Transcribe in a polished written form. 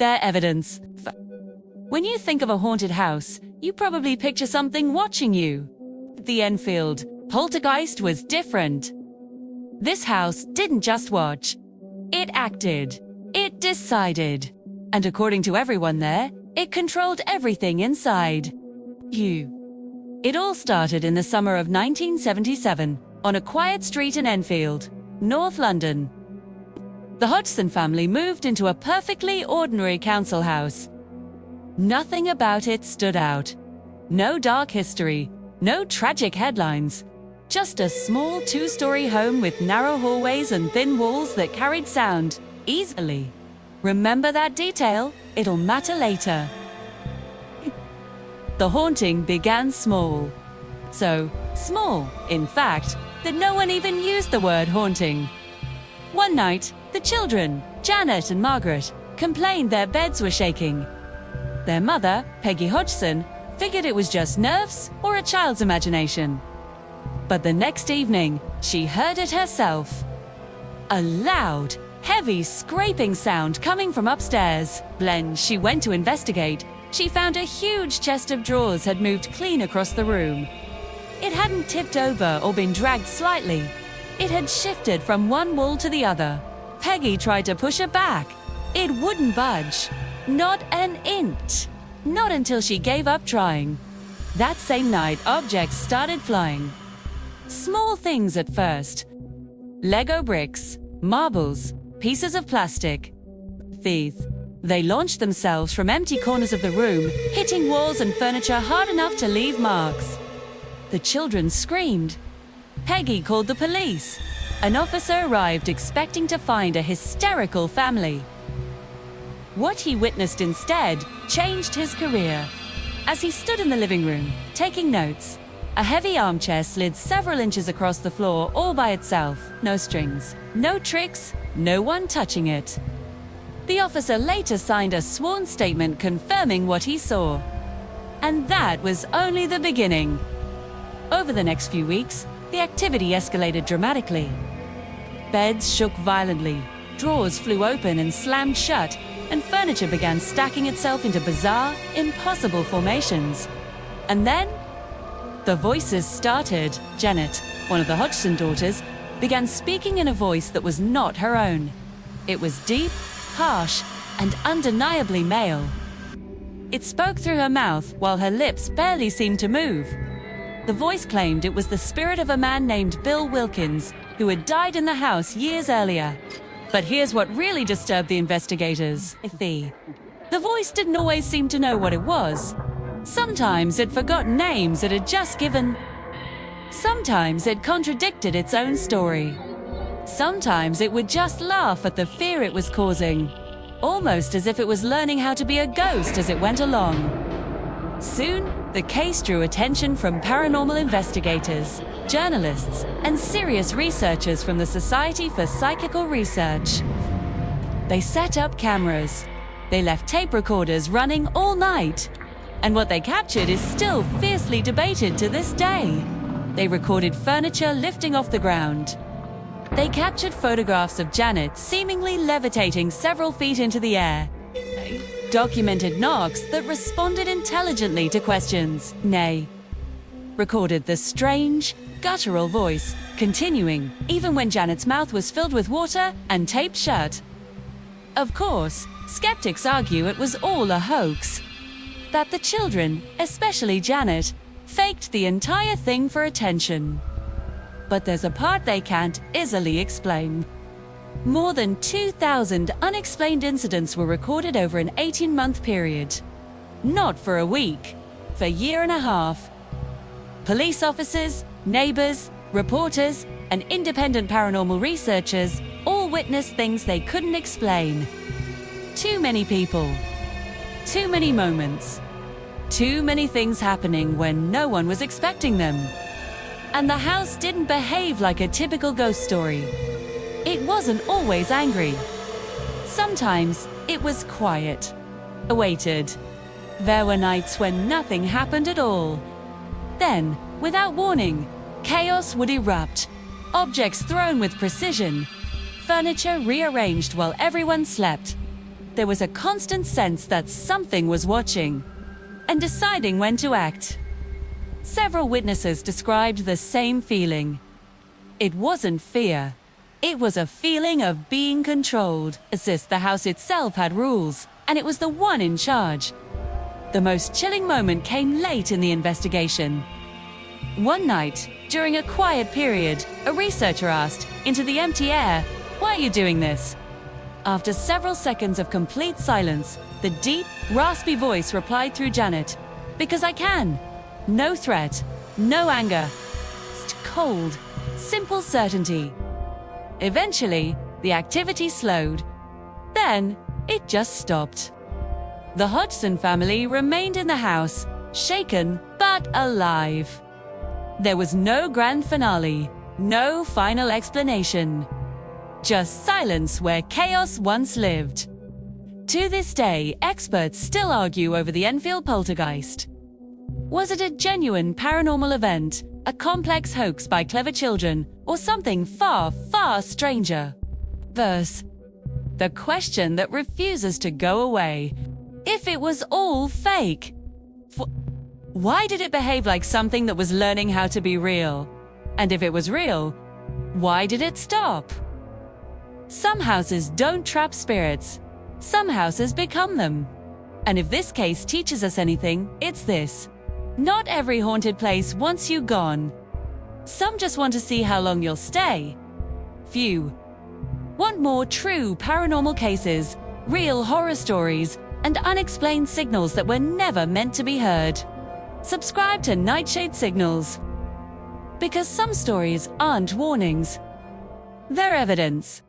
their evidence. When you think of a haunted house, you probably picture something watching you. The Enfield Poltergeist was different. This house didn't just watch. It acted. It decided. And according to everyone there, it controlled everything inside. It all started in the summer of 1977 on a quiet street in Enfield, North London. The Hodgson family moved into a perfectly ordinary council house. Nothing about it stood out. No dark history, no tragic headlines. Just a small two-story home with narrow hallways and thin walls that carried sound easily. Remember that detail? It'll matter later. The haunting began small. So small, in fact, that no one even used the word haunting. One night, the children, Janet and Margaret, complained their beds were shaking. Their mother, Peggy Hodgson, figured it was just nerves or a child's imagination. But the next evening, she heard it herself. A loud, heavy scraping sound coming from upstairs. When she went to investigate, she found a huge chest of drawers had moved clean across the room. It hadn't tipped over or been dragged slightly. It had shifted from one wall to the other. Peggy tried to push it back. It wouldn't budge. Not an inch. Not until she gave up trying. That same night, objects started flying. Small things at first. Lego bricks, marbles, pieces of plastic. They launched themselves from empty corners of the room, hitting walls and furniture hard enough to leave marks. The children screamed. Peggy called the police. An officer arrived expecting to find a hysterical family. What he witnessed instead changed his career. As he stood in the living room, taking notes, a heavy armchair slid several inches across the floor all by itself. No strings, no tricks, no one touching it. The officer later signed a sworn statement confirming what he saw. And that was only the beginning. Over the next few weeks, the activity escalated dramatically. Beds shook violently, drawers flew open and slammed shut, and furniture began stacking itself into bizarre, impossible formations. And then, the voices started. Janet, one of the Hodgson daughters, began speaking in a voice that was not her own. It was deep, harsh, and undeniably male. It spoke through her mouth while her lips barely seemed to move. The voice claimed it was the spirit of a man named Bill Wilkins, who had died in the house years earlier. But here's what really disturbed the investigators. The voice didn't always seem to know what it was. Sometimes it forgot names it had just given. Sometimes it contradicted its own story. Sometimes it would just laugh at the fear it was causing, almost as if it was learning how to be a ghost as it went along. Soon, the case drew attention from paranormal investigators, journalists, and serious researchers from the Society for Psychical Research. They set up cameras. They left tape recorders running all night. And what they captured is still fiercely debated to this day. They recorded furniture lifting off the ground. They captured photographs of Janet seemingly levitating several feet into the air. Documented knocks that responded intelligently to questions. Recorded the strange, guttural voice, continuing even when Janet's mouth was filled with water and taped shut. Of course, skeptics argue it was all a hoax. That the children, especially Janet, faked the entire thing for attention. But there's a part they can't easily explain. More than 2,000 unexplained incidents were recorded over an 18-month period. Not for a week, for a year and a half. Police officers, neighbors, reporters, and independent paranormal researchers all witnessed things they couldn't explain. Too many people. Too many moments. Too many things happening when no one was expecting them. And the house didn't behave like a typical ghost story. It wasn't always angry. Sometimes it was quiet, awaited. There were nights when nothing happened at all. Then, without warning, chaos would erupt. Objects thrown with precision. Furniture rearranged while everyone slept. there was a constant sense that something was watching and deciding when to act. Several witnesses described the same feeling. It wasn't fear. It was a feeling of being controlled, as if the house itself had rules, and it was the one in charge. The most chilling moment came late in the investigation. One night, during a quiet period, a researcher asked, into the empty air, "Why are you doing this?" After several seconds of complete silence, the deep, raspy voice replied through Janet, "Because I can." No threat, no anger. Just cold, simple certainty. Eventually, the activity slowed. Then, it just stopped. The Hodgson family remained in the house, shaken but alive. There was no grand finale, no final explanation. Just silence where chaos once lived. To this day, experts still argue over the Enfield Poltergeist. Was it a genuine paranormal event, a complex hoax by clever children, or something far, far stranger? The question that refuses to go away. If it was all fake, why did it behave like something that was learning how to be real? And if it was real, why did it stop? Some houses don't trap spirits. Some houses become them. And if this case teaches us anything, it's this. Not every haunted place wants you gone. Some just want to see how long you'll stay. Few want more true paranormal cases, real horror stories, and unexplained signals that were never meant to be heard. Subscribe to Nightshade Signals. Because some stories aren't warnings. They're evidence.